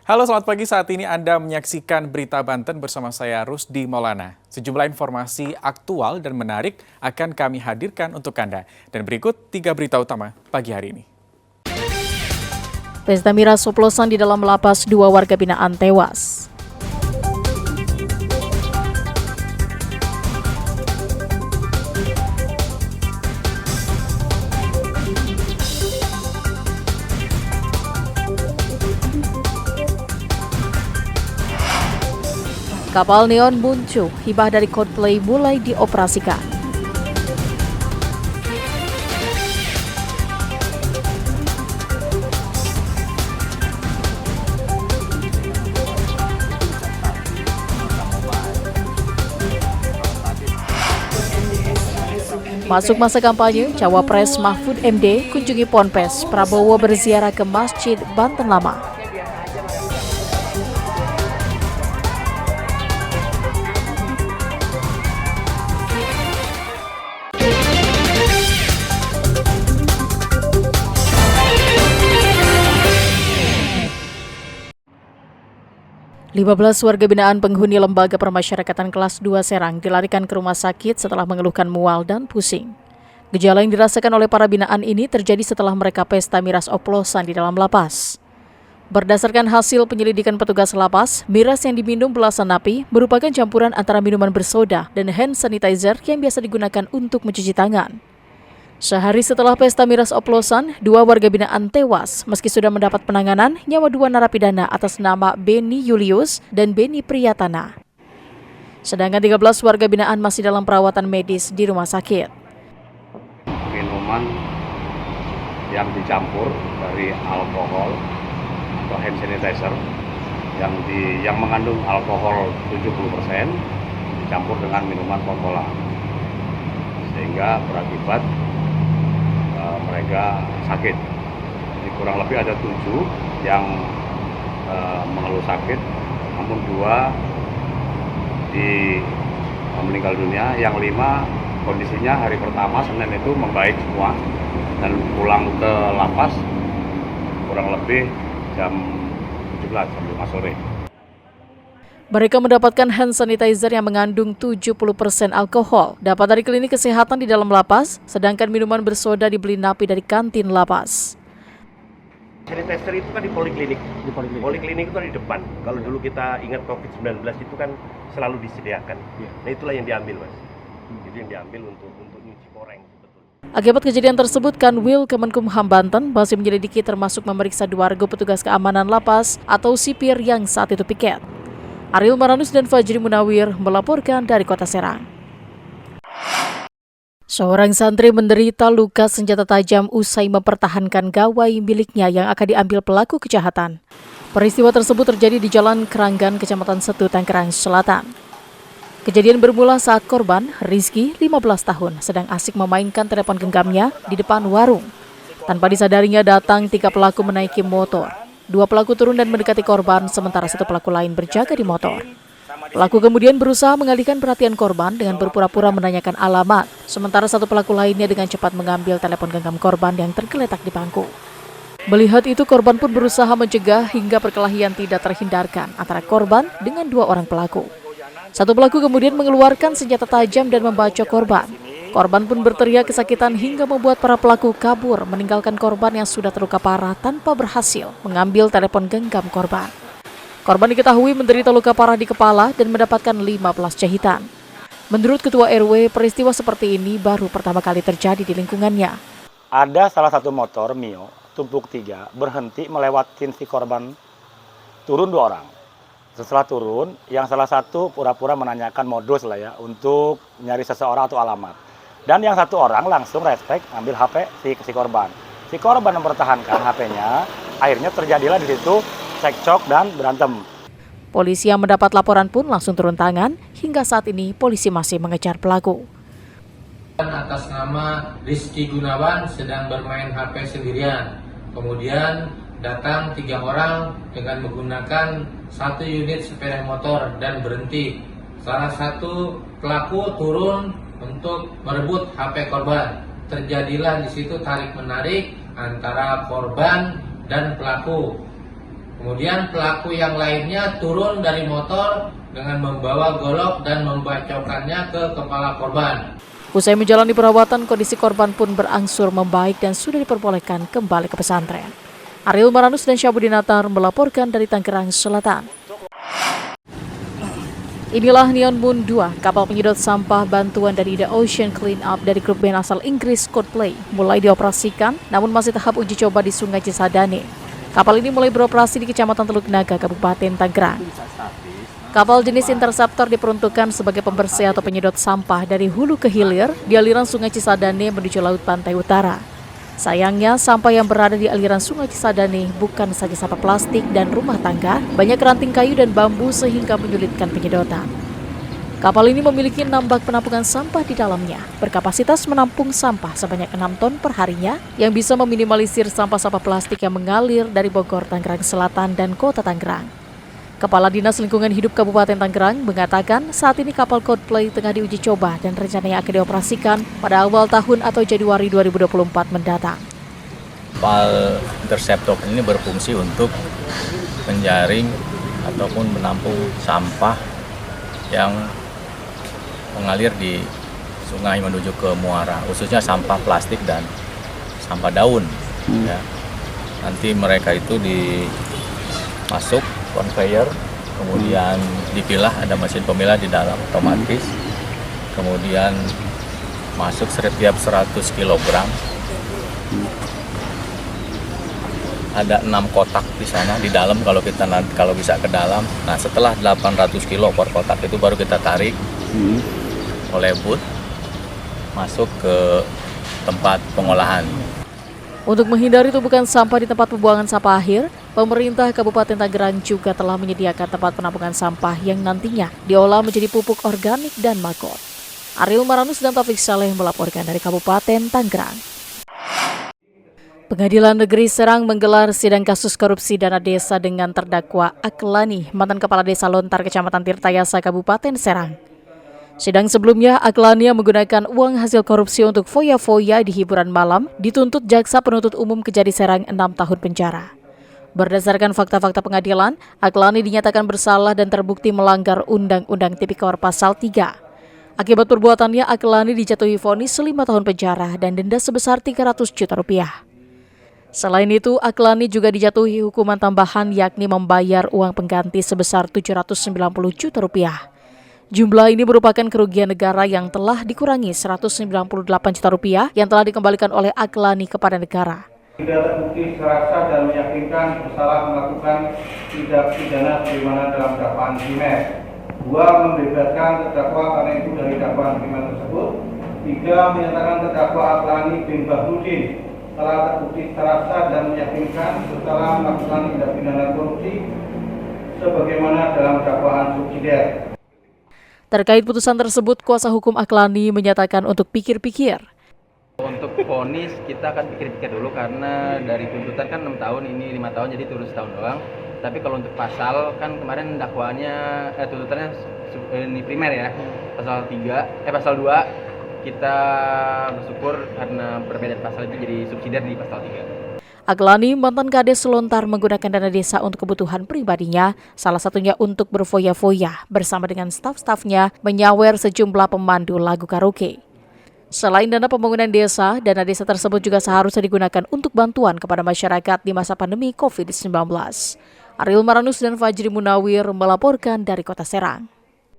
Halo, selamat pagi. Saat ini Anda menyaksikan Berita Banten bersama saya Rusdi Maulana. Sejumlah informasi aktual dan menarik akan kami hadirkan untuk Anda. Dan berikut 3 berita utama pagi hari ini. Pesta miras oplosan di dalam lapas, 2 warga binaan tewas. Kapal neon muncul, hibah dari Coldplay mulai dioperasikan. Masuk masa kampanye, Cawapres Mahfud MD kunjungi Ponpes, Prabowo berziarah ke Masjid Banten Lama. Lima 15 warga binaan penghuni Lembaga Permasyarakatan Kelas 2 Serang dilarikan ke rumah sakit setelah mengeluhkan mual dan pusing. Gejala yang dirasakan oleh para binaan ini terjadi setelah mereka pesta miras oplosan di dalam lapas. Berdasarkan hasil penyelidikan petugas lapas, miras yang diminum belasan napi merupakan campuran antara minuman bersoda dan hand sanitizer yang biasa digunakan untuk mencuci tangan. Sehari setelah pesta miras oplosan, 2 warga binaan tewas meski sudah mendapat penanganan nyawa 2 narapidana atas nama Beni Julius dan Beni Priyatana. Sedangkan 13 warga binaan masih dalam perawatan medis di rumah sakit. Minuman yang dicampur dari alkohol atau hand sanitizer yang mengandung alkohol 70% dicampur dengan minuman Coca-Cola, sehingga berakibat mereka sakit. Jadi kurang lebih ada 7 yang mengeluh sakit, namun 2 meninggal dunia, yang 5 kondisinya hari pertama Senin itu membaik semua dan pulang ke lapas kurang lebih jam 17, jam 5 sore. Mereka mendapatkan hand sanitizer yang mengandung 70% alkohol, dapat dari klinik kesehatan di dalam lapas, sedangkan minuman bersoda dibeli napi dari kantin lapas. Sanitizer itu kan di poliklinik. Poliklinik itu kan di depan. Kalau dulu kita ingat COVID-19 itu kan selalu disediakan. Nah itulah yang diambil, Mas. Itu yang diambil untuk nyuci koreng. Akibat kejadian tersebut, Kanwil Kemenkumham Banten masih menyelidiki termasuk memeriksa 2 regu petugas keamanan lapas atau sipir yang saat itu piket. Ariel Maranus dan Fajri Munawir melaporkan dari Kota Serang. Seorang santri menderita luka senjata tajam usai mempertahankan gawai miliknya yang akan diambil pelaku kejahatan. Peristiwa tersebut terjadi di Jalan Keranggan, Kecamatan Setu, Tangerang Selatan. Kejadian bermula saat korban, Rizky, 15 tahun, sedang asik memainkan telepon genggamnya di depan warung. Tanpa disadarinya datang 3 pelaku menaiki motor. 2 pelaku turun dan mendekati korban, sementara 1 pelaku lain berjaga di motor. Pelaku kemudian berusaha mengalihkan perhatian korban dengan berpura-pura menanyakan alamat, sementara 1 pelaku lainnya dengan cepat mengambil telepon genggam korban yang tergeletak di bangku. Melihat itu, korban pun berusaha mencegah hingga perkelahian tidak terhindarkan antara korban dengan 2 orang pelaku. 1 pelaku kemudian mengeluarkan senjata tajam dan membacok korban. Korban pun berteriak kesakitan hingga membuat para pelaku kabur, meninggalkan korban yang sudah terluka parah tanpa berhasil mengambil telepon genggam korban. Korban diketahui menderita luka parah di kepala dan mendapatkan 15 jahitan. Menurut Ketua RW, peristiwa seperti ini baru pertama kali terjadi di lingkungannya. Ada salah satu motor Mio, tumpuk 3, berhenti melewatin si korban, turun 2 orang. Setelah turun, yang salah satu pura-pura menanyakan modus lah ya, untuk nyari seseorang atau alamat. Dan yang 1 orang langsung respek ambil HP si korban. Si korban mempertahankan HP-nya, akhirnya terjadilah di situ cekcok dan berantem. Polisi yang mendapat laporan pun langsung turun tangan, hingga saat ini polisi masih mengejar pelaku. Atas nama Rizky Gunawan sedang bermain HP sendirian. Kemudian datang 3 orang dengan menggunakan 1 unit sepeda motor dan berhenti. Salah satu pelaku turun untuk merebut HP korban. Terjadilah di situ tarik-menarik antara korban dan pelaku. Kemudian pelaku yang lainnya turun dari motor dengan membawa golok dan membacokannya ke kepala korban. Usai menjalani perawatan, kondisi korban pun berangsur membaik dan sudah diperbolehkan kembali ke pesantren. Ariel Maranus dan Syabudinatar melaporkan dari Tangerang Selatan. Inilah Neon Moon 2, kapal penyedot sampah bantuan dari The Ocean Cleanup dari grup band asal Inggris Coldplay, mulai dioperasikan namun masih tahap uji coba di Sungai Cisadane. Kapal ini mulai beroperasi di Kecamatan Teluk Naga, Kabupaten Tangerang. Kapal jenis Interceptor diperuntukkan sebagai pembersih atau penyedot sampah dari hulu ke hilir di aliran Sungai Cisadane menuju Laut Pantai Utara. Sayangnya, sampah yang berada di aliran Sungai Cisadane bukan saja sampah plastik dan rumah tangga, banyak ranting kayu dan bambu sehingga menyulitkan penyedotan. Kapal ini memiliki 6 bak penampungan sampah di dalamnya, berkapasitas menampung sampah sebanyak 6 ton per harinya yang bisa meminimalisir sampah-sampah plastik yang mengalir dari Bogor, Tangerang Selatan, dan Kota Tangerang. Kepala Dinas Lingkungan Hidup Kabupaten Tangerang mengatakan saat ini kapal Coldplay tengah diuji coba dan rencananya akan dioperasikan pada awal tahun atau Januari 2024 mendatang. Kapal Interceptor ini berfungsi untuk menjaring ataupun menampung sampah yang mengalir di sungai menuju ke muara, khususnya sampah plastik dan sampah daun. Ya. Nanti mereka itu dimasuk conveyor, kemudian dipilah, ada mesin pemilah di dalam otomatis, kemudian masuk setiap 100 kg. Ada 6 kotak di sana di dalam kalau bisa ke dalam. Nah, setelah 800 kilo per kotak itu baru kita tarik oleh boot masuk ke tempat pengolahan. Untuk menghindari tumpukan sampah di tempat pembuangan sampah akhir, pemerintah Kabupaten Tangerang juga telah menyediakan tempat penampungan sampah yang nantinya diolah menjadi pupuk organik dan maggot. Ariel Maranus dan Taufik Saleh melaporkan dari Kabupaten Tangerang. Pengadilan Negeri Serang menggelar sidang kasus korupsi dana desa dengan terdakwa Aklani, mantan Kepala Desa Lontar, Kecamatan Tirtayasa, Kabupaten Serang. Sidang sebelumnya, Aklani yang menggunakan uang hasil korupsi untuk foya-foya di hiburan malam dituntut Jaksa Penuntut Umum Kejari Serang 6 tahun penjara. Berdasarkan fakta-fakta pengadilan, Aklani dinyatakan bersalah dan terbukti melanggar Undang-Undang Tipikor Pasal 3. Akibat perbuatannya, Aklani dijatuhi vonis 5 tahun penjara dan denda sebesar 300 juta rupiah. Selain itu, Aklani juga dijatuhi hukuman tambahan yakni membayar uang pengganti sebesar 790 juta rupiah. Jumlah ini merupakan kerugian negara yang telah dikurangi 198 juta rupiah yang telah dikembalikan oleh Aklani kepada negara. Tidak terbukti secara sah dan meyakinkan bersalah melakukan tindak pidana sebagaimana dalam dakwaan primer. 2. Membebaskan terdakwa karena itu dari dakwaan primer tersebut. 3. Menyatakan terdakwa Aklani bin Bahrudin telah terbukti secara sah dan meyakinkan bersalah melakukan tindak pidana korupsi sebagaimana dalam dakwaan subsidiar. Terkait putusan tersebut, kuasa hukum Aklani menyatakan untuk pikir-pikir. Untuk vonis kita akan pikir-pikir dulu karena dari tuntutan kan 6 tahun, ini 5 tahun jadi turun setahun doang. Tapi kalau untuk pasal kan kemarin dakwaannya tuntutannya ini primer ya, pasal 2 kita bersyukur karena perbedaan pasal itu jadi subsidiar di pasal 3. Aklani, mantan Kades Lontar, menggunakan dana desa untuk kebutuhan pribadinya, salah satunya untuk berfoya-foya bersama dengan staf-stafnya menyawer sejumlah pemandu lagu karaoke. Selain dana pembangunan desa, dana desa tersebut juga seharusnya digunakan untuk bantuan kepada masyarakat di masa pandemi COVID-19. Ariel Maranus dan Fajri Munawir melaporkan dari Kota Serang.